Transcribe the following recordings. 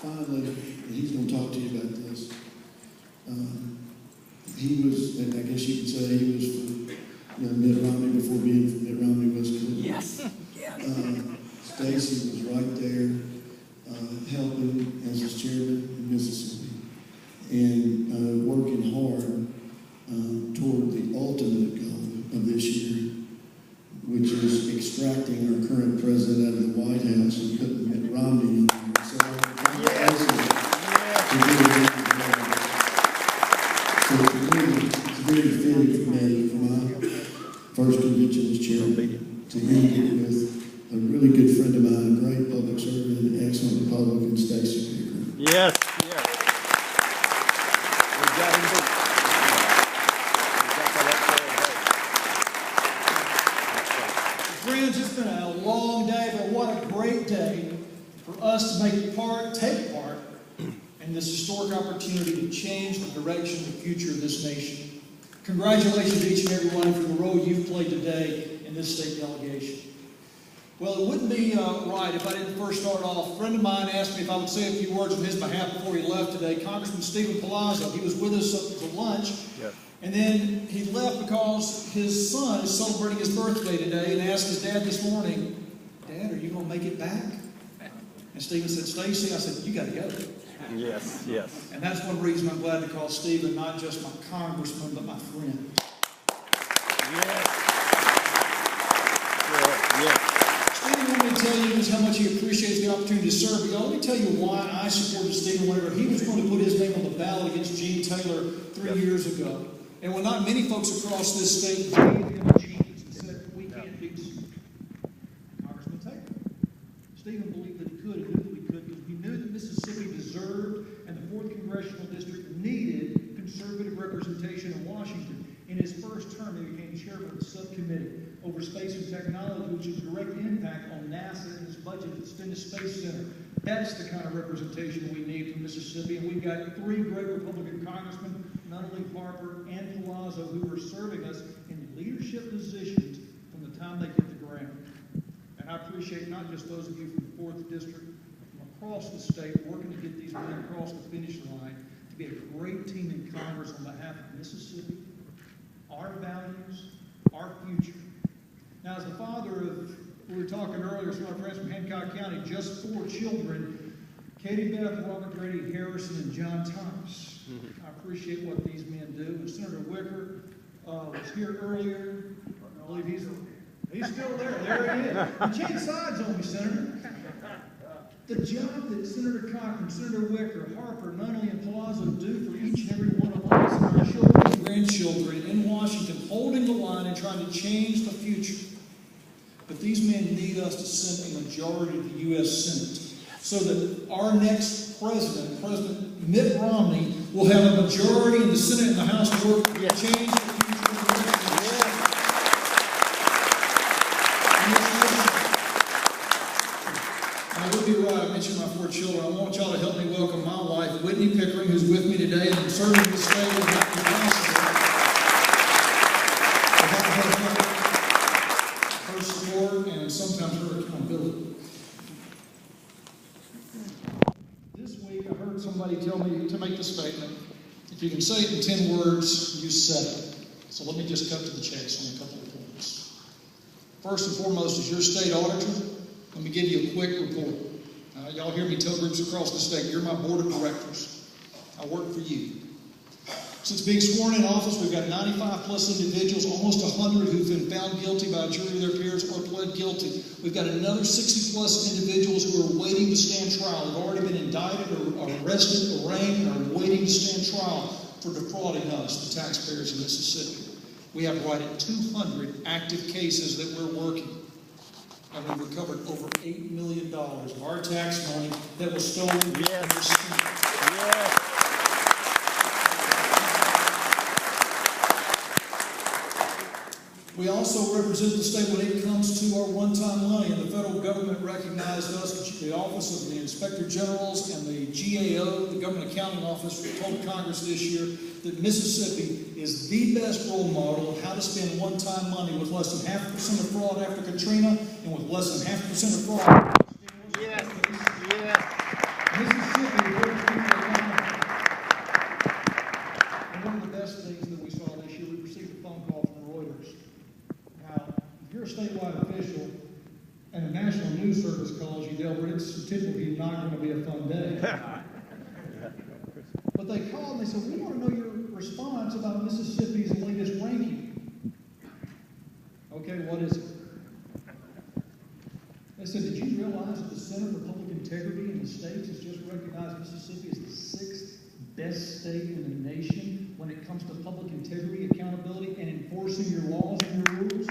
finally, and he's going to talk to you about this. He was, and I guess you could say he was for Mitt Romney before Mitt Romney was good. Yes. Yes. Stacy was right there helping as his chairman in Mississippi and working hard toward the ultimate goal of this year, which is extracting our current president out of the White House and putting Mitt Romney in there. So, it's very fitting for me, for my first convention as chairman, to end it with a really good friend of mine, a great public servant, and excellent Republican, Stacy Pickering. Yes, yes. We got him beat. Friends, it's been a long day, but what a great day for us to take part in this historic opportunity to change the direction and the future of this nation. Congratulations to each and every one of you for the role you've played today in this state delegation. Well, it wouldn't be right if I didn't first start off. A friend of mine asked me if I would say a few words on his behalf before he left today. Congressman Stephen Palazzo. He was with us for lunch. Yep. And then he left because his son is celebrating his birthday today and asked his dad this morning, "Dad, are you going to make it back?" And Stephen said, "Stacy," I said, "you got to go." Yes, yes. And that's one reason I'm glad to call Stephen not just my congressman, but my friend. Yes. Yes. Stephen wanted to tell you just how much he appreciates the opportunity to serve. But let me tell you why I supported Stephen whenever he was going to put his name on the ballot against Gene Taylor 3 years ago. And when not many folks across this state gave him a chance and said, "We can't beat Congressman Taylor." Stephen believed that he could and knew that we could because we knew that Mississippi deserved and the 4th Congressional District needed conservative representation in Washington. In his first term, he became chairman of the subcommittee over space and technology, which has a direct impact on NASA and its budget at the Space Center. That's the kind of representation we need from Mississippi, and we've got 3 great Republican congressmen, Nunnally, Harper, and Palazzo, who are serving us in leadership positions from the time they hit the ground. And I appreciate not just those of you from the 4th District, from across the state, working to get these men across the finish line, to be a great team in Congress on behalf of Mississippi, our values, our future. Now, as the father of, we were talking earlier, some of our friends from Hancock County, just 4 children, Katie Beth, Robert Grady Harrison, and John Thomas. I appreciate what these men do. And Senator Wicker was here earlier. I believe he's still there. There he is. You change sides on me, Senator. The job that Senator Cochran, Senator Wicker, Harper, Nunnally, and Palazzo do for each and every one of us, and our children and grandchildren in Washington, holding the line and trying to change the future. But these men need us to send a majority to the U.S. Senate so that our next president, President Mitt Romney, will have a majority in the Senate and the House to work to change the future of the nation. I would be right. I mentioned my 4 children. I want y'all to help me welcome my wife, Whitney Pickering, who's with me today and serving the state and not be possible. Her support and sometimes her accountability. This week I heard somebody tell me to make the statement, if you can say it in 10 words, you said it. So let me just cut to the chase on a couple of points. First and foremost, as your state auditor, let me give you a quick report. Y'all hear me tell groups across the state, you're my board of directors. I work for you. Since being sworn in office, we've got 95 plus individuals, almost 100 who've been found guilty by a jury of their peers or pled guilty. We've got another 60 plus individuals who are waiting to stand trial. They've already been indicted or arrested, arraigned, and are waiting to stand trial for defrauding us, the taxpayers of Mississippi. We have right at 200 active cases that we're working. And we've recovered over $8 million of our tax money that was stolen from your state. Yes. We also represent the state when it comes to our one-time money, and the federal government recognized us, the Office of the Inspector Generals and the GAO, the Government Accounting Office, told Congress this year that Mississippi is the best role model of how to spend one-time money with less than 0.5% of fraud after Katrina and with less than 0.5% of fraud. Yes. Yes. Mississippi you're a statewide official and a national news service calls you, Delbert, it's typically not going to be a fun day. But they called and they said, we want to know your response about Mississippi's latest ranking. Okay, what is it? They said, did you realize that the Center for Public Integrity in the states has just recognized Mississippi as the 6th best state in the nation when it comes to public integrity, accountability, and enforcing your laws and your rules?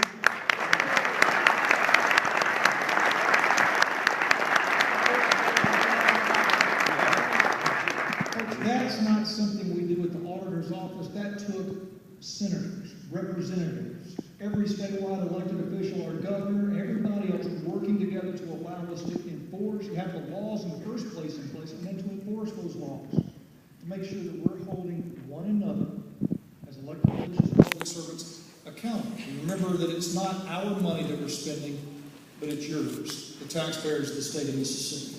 That's not something we do at the auditor's office. That took senators, representatives, every statewide elected official, our governor, everybody else working together to allow us to enforce, have the laws in the first place in place, and then to enforce those laws, to make sure that we're holding one another as elected officials and public servants accountable. And remember that it's not our money that we're spending, but it's yours, the taxpayers of the state of Mississippi.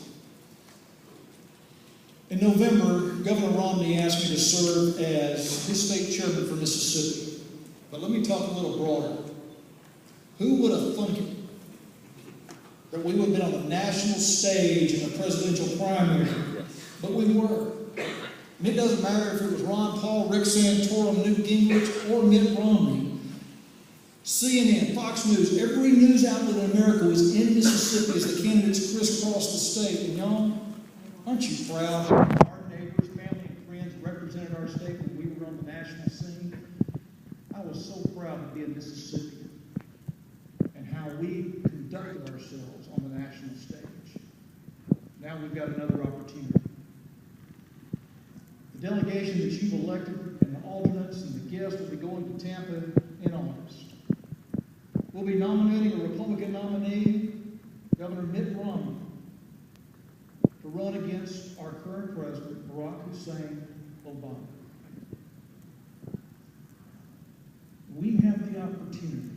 In November, Governor Romney asked me to serve as his state chairman for Mississippi. But let me talk a little broader. Who would have thunk it that we would have been on the national stage in a presidential primary? But we were. And it doesn't matter if it was Ron Paul, Rick Santorum, Newt Gingrich, or Mitt Romney. CNN, Fox News, every news outlet in America was in Mississippi as the candidates crisscrossed the state. And y'all, aren't you proud? Our neighbors, family, and friends represented our state when we were on the national scene. I was so proud to be a Mississippian and how we conducted ourselves on the national stage. Now we've got another opportunity. The delegation that you've elected and the alternates and the guests will be going to Tampa in August. We'll be nominating a Republican nominee, Governor Mitt Romney, to run against our current president, Barack Hussein Obama. We have the opportunity.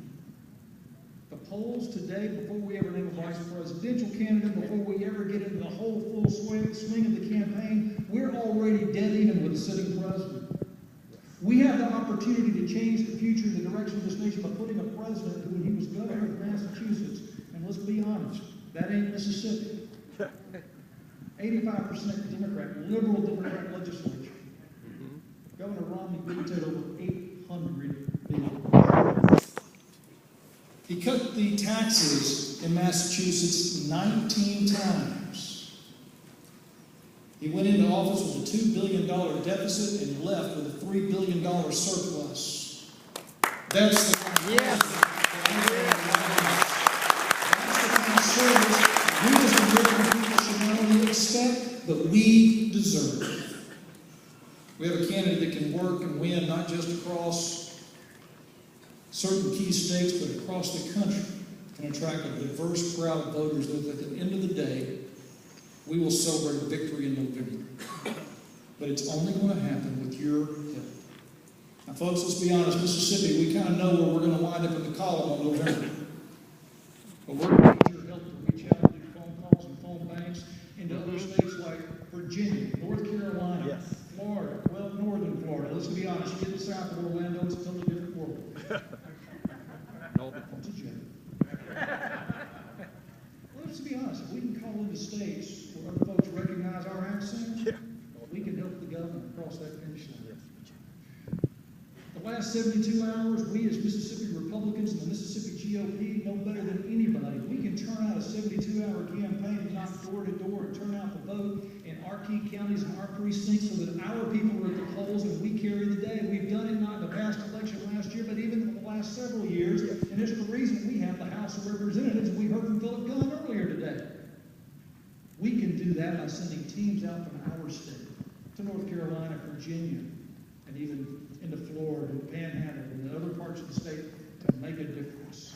The polls today, before we ever name a vice presidential candidate, before we ever get into the whole full swing of the campaign, we're already dead even with the sitting president. We have the opportunity to change the future and the direction of this nation by putting a president who, when he was governor of Massachusetts, and let's be honest, that ain't Mississippi. 85% Democrat, liberal Democrat legislature. Governor Romney vetoed over 800 bills. He cut the taxes in Massachusetts 19 times. He went into office with a $2 billion deficit and left with a $3 billion surplus. That's the kind of service we as the American people should not only expect, but we deserve. We have a candidate that can work and win not just across certain key states, but across the country, and attract a diverse crowd of voters that at the end of the day, we will celebrate victory in November. But it's only going to happen with your help. Now, folks, let's be honest, Mississippi, we kind of know where we're going to wind up in the column on November. But we're going to need your help to reach out and do phone calls and phone banks into other states like Virginia, North Carolina, Florida, well, northern Florida. Let's be honest, you get south of Orlando, it's a totally different world. It's a joke. Well, let's be honest, if we can call into states where other folks recognize our accent, we can help the governor cross that finish line. The last 72 hours, we as Mississippi Republicans and the Mississippi GOP know better than anybody. We can turn out a 72-hour campaign and knock door to door and turn out the vote in our key counties and our precincts so that our people are at the polls and we carry the day. We've done it not in the past election last year, but even in the last several years. And it's the reason we have the House of Representatives. We heard from Philip Gunn earlier today. We can do that by sending teams out from our state to North Carolina, Virginia, and even into Florida and Panhandle and other parts of the state to make a difference.